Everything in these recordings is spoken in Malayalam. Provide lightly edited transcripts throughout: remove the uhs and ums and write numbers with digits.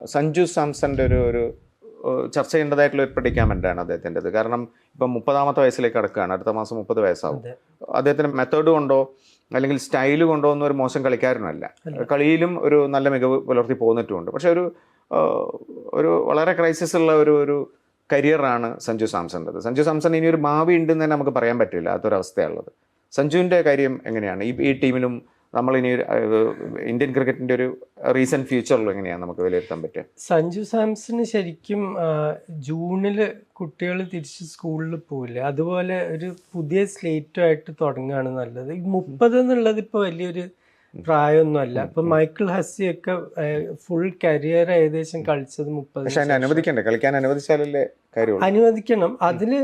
സഞ്ജു സാംസന്റെ ഒരു ചർച്ച ചെയ്യേണ്ടതായിട്ടുള്ള ഒരു പ്രെഡിക്കാമെൻ്റാണ് അദ്ദേഹത്തിൻ്റെത്. കാരണം ഇപ്പം 30ാമത്തെ വയസ്സിലേക്ക് കടക്കുകയാണ്, അടുത്ത മാസം 30 വയസ്സാവും. അദ്ദേഹത്തിന് മെത്തേഡ് കൊണ്ടോ അല്ലെങ്കിൽ സ്റ്റൈല് കൊണ്ടോ ഒന്നും ഒരു മോശം കളിക്കാരനല്ല, കളിയിലും ഒരു നല്ല മികവ് പുലർത്തി പോന്നിട്ടുമുണ്ട്. പക്ഷെ ഒരു വളരെ ക്രൈസിസ് ഉള്ള ഒരു കരിയറാണ് സഞ്ജു സാംസൻ്റെത്. സഞ്ജു സാംസൺ ഇനി ഒരു ഭാവി ഉണ്ടെന്ന് തന്നെ നമുക്ക് പറയാൻ പറ്റില്ല, അതൊരവസ്ഥയുള്ളത്. സഞ്ജുവിൻ്റെ കാര്യം എങ്ങനെയാണ്? ഈ ടീമിലും നമ്മളിനി ഇന്ത്യൻ ക്രിക്കറ്റിൻ്റെ ഒരു റീസെൻറ്റ് ഫ്യൂച്ചറിലും എങ്ങനെയാണ് നമുക്ക് വിലയിരുത്താൻ പറ്റുക? സഞ്ജു സാംസണ് ശരിക്കും ജൂണിൽ കുട്ടികൾ തിരിച്ച് സ്കൂളിൽ പോവില്ലേ, അതുപോലെ ഒരു പുതിയ സ്ലേറ്റുമായിട്ട് തുടങ്ങുകയാണ് നല്ലത്. ഈ 30 എന്നുള്ളത് ഇപ്പോൾ വലിയൊരു പ്രായമൊന്നുമല്ല. ഇപ്പൊ മൈക്കിൾ ഹസ്സിയൊക്കെ ഫുൾ കരിയർ ഏകദേശം കളിച്ചത് 30. അനുവദിക്കണ്ടേ? കളിക്കാൻ അനുവദിച്ചാലല്ലേ കാര്യം? അനുവദിക്കണം. അതില്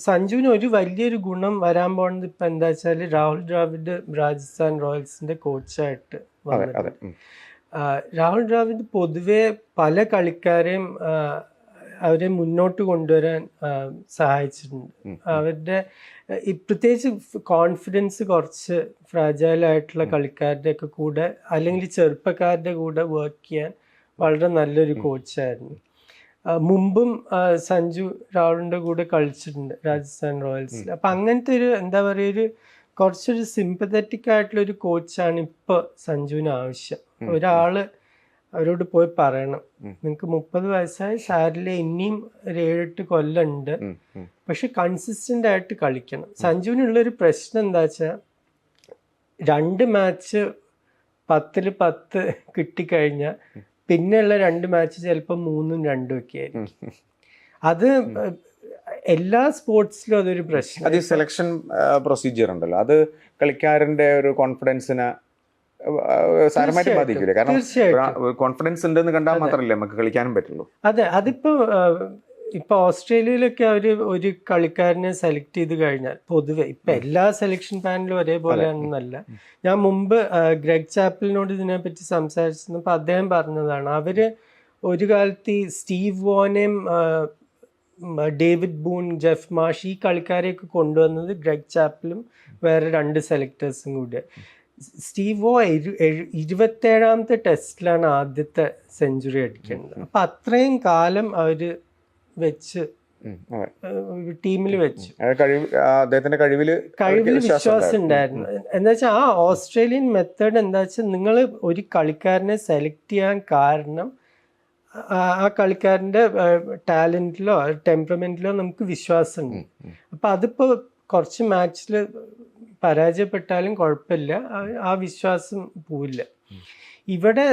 സഞ്ജുവിന് ഒരു വലിയൊരു ഗുണം വരാൻ പോകുന്നത് ഇപ്പൊ എന്താ വെച്ചാല്, രാഹുൽ ദ്രാവിഡ് രാജസ്ഥാൻ റോയൽസിന്റെ കോച്ചായിട്ട് വന്നത്. രാഹുൽ ദ്രാവിഡ് പൊതുവെ പല കളിക്കാരെയും അവരെ മുന്നോട്ട് കൊണ്ടുവരാൻ സഹായിച്ചിട്ടുണ്ട്. അവരുടെ പ്രത്യേകിച്ച് കോൺഫിഡൻസ് കുറച്ച് ഫ്രാജൈലായിട്ടുള്ള കളിക്കാരുടെ ഒക്കെ കൂടെ അല്ലെങ്കിൽ ചെറുപ്പക്കാരുടെ കൂടെ വർക്ക് ചെയ്യാൻ വളരെ നല്ലൊരു കോച്ചായിരുന്നു. മുമ്പും സഞ്ജു രാഹുലിൻ്റെ കൂടെ കളിച്ചിട്ടുണ്ട് രാജസ്ഥാൻ റോയൽസിൽ. അപ്പം അങ്ങനത്തെ ഒരു എന്താ പറയുക, ഒരു കുറച്ചൊരു സിമ്പത്തറ്റിക് ആയിട്ടുള്ളൊരു കോച്ചാണ് ഇപ്പോൾ സഞ്ജുവിന് ആവശ്യം. ഒരാള് അവരോട് പോയി പറയണം, നിങ്ങൾക്ക് 30 വയസ്സായി സാരിലെ ഇനിയും ഒരു 7-8 കൊല്ലമുണ്ട്, പക്ഷെ കൺസിസ്റ്റന്റ് ആയിട്ട് കളിക്കണം. സഞ്ജുവിനുള്ളൊരു പ്രശ്നം എന്താ വെച്ചാൽ 2 മാച്ച് 10-10 കിട്ടിക്കഴിഞ്ഞാൽ പിന്നെയുള്ള 2 മാച്ച് ചിലപ്പോൾ 3-2 ഒക്കെ ആയിരിക്കും. അത് എല്ലാ സ്പോർട്സിലും അതൊരു പ്രശ്നം. അത് സെലക്ഷൻ പ്രൊസീജിയർ ഉണ്ടല്ലോ, അത് കളിക്കാരന്റെ ഒരു കോൺഫിഡൻസിനെ സാരമായിട്ട് ബാധിക്കില്ല. കാരണം കോൺഫിഡൻസ് ഉണ്ടെന്ന് കണ്ടാൽ മാത്രമല്ലേ നമുക്ക് കളിക്കാനും പറ്റുള്ളൂ. അതെ, ഇപ്പൊ ഓസ്ട്രേലിയയിലൊക്കെ അവര് ഒരു കളിക്കാരനെ സെലക്ട് ചെയ്ത് കഴിഞ്ഞാൽ, പൊതുവെ ഇപ്പൊ എല്ലാ സെലക്ഷൻ പാനലും ഒരേപോലെയാണെന്നല്ല. ഞാൻ മുമ്പ് ഗ്രെഗ് ചാപ്പലിനോട് ഇതിനെപ്പറ്റി സംസാരിച്ചപ്പോൾ അദ്ദേഹം പറഞ്ഞതാണ്, അവര് ഒരു കാലത്ത് ഈ സ്റ്റീവ് വോനെയും ഡേവിഡ് ബൂൺ, ജെഫ് മാഷ്, ഈ കളിക്കാരെയൊക്കെ കൊണ്ടുവന്നത് ഗ്രെഗ് ചാപ്പലും വേറെ 2 സെലക്ടേഴ്സും കൂടെ. സ്റ്റീവ് വോ 27ാമത്തെ ടെസ്റ്റിലാണ് ആദ്യത്തെ സെഞ്ചുറി അടിക്കുന്നത്. അപ്പൊ അത്രയും കാലം അവര് വെച്ച് ടീമിൽ വെച്ചു. കഴിവില് വിശ്വാസം ഉണ്ടായിരുന്നു. എന്താ വെച്ചാൽ ആ ഓസ്ട്രേലിയൻ മെത്തേഡ് എന്താ വെച്ചാൽ, നിങ്ങൾ ഒരു കളിക്കാരനെ സെലക്ട് ചെയ്യാൻ കാരണം ആ കളിക്കാരന്റെ ടാലന്റിലോ ടെമ്പറമെന്റിലോ നമുക്ക് വിശ്വാസമുണ്ട്. അപ്പൊ അതിപ്പോ കുറച്ച് മാച്ചിൽ പരാജയപ്പെട്ടാലും കുഴപ്പമില്ല, ആ വിശ്വാസം പോവില്ല. ഇവിടെ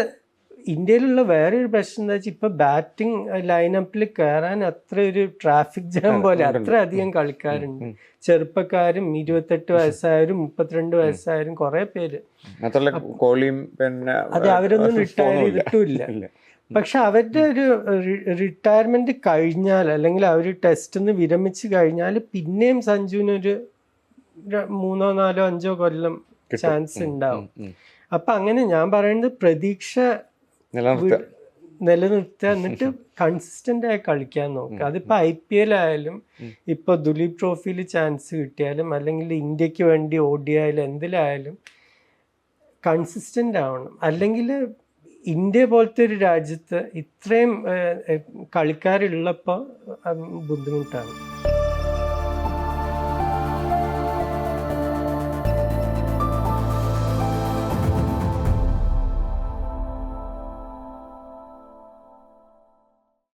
ഇന്ത്യയിലുള്ള വേറൊരു പ്രശ്നം എന്താ വെച്ചാൽ, ഇപ്പൊ ബാറ്റിംഗ് ലൈനപ്പിൽ കയറാൻ അത്ര ഒരു ട്രാഫിക് ജാം പോലെ അത്ര അധികം കളിക്കാരുണ്ട്. ചെറുപ്പക്കാരും 28 വയസ്സായവരും 32 വയസ്സായവരും കുറെ പേര്. അതെ, അവരൊന്നും റിട്ടയർ ചെയ്തിട്ടുമില്ല. പക്ഷെ അവരുടെ ഒരു റിട്ടയർമെന്റ് കഴിഞ്ഞാൽ അല്ലെങ്കിൽ അവർ ടെസ്റ്റ് നിന്ന് വിരമിച്ച് കഴിഞ്ഞാൽ പിന്നെയും സഞ്ജുവിനൊരു 3-4-5 കൊല്ലം ചാൻസ് ഉണ്ടാവും. അപ്പൊ അങ്ങനെ ഞാൻ പറയുന്നത്, പ്രതീക്ഷ നിലനിർത്തുക, എന്നിട്ട് കൺസിസ്റ്റന്റ് ആയി കളിക്കാൻ നോക്കുക. അതിപ്പോ IPL ആയാലും, ഇപ്പൊ ദുലീപ് ട്രോഫിയിൽ ചാൻസ് കിട്ടിയാലും, അല്ലെങ്കിൽ ഇന്ത്യക്ക് വേണ്ടി ODI ആയാലും, എന്തിലായാലും കൺസിസ്റ്റന്റ് ആവണം. അല്ലെങ്കിൽ ഇന്ത്യ പോലത്തെ ഒരു രാജ്യത്ത് ഇത്രയും കളിക്കാരുള്ളപ്പോൾ ബുദ്ധിമുട്ടാണ്.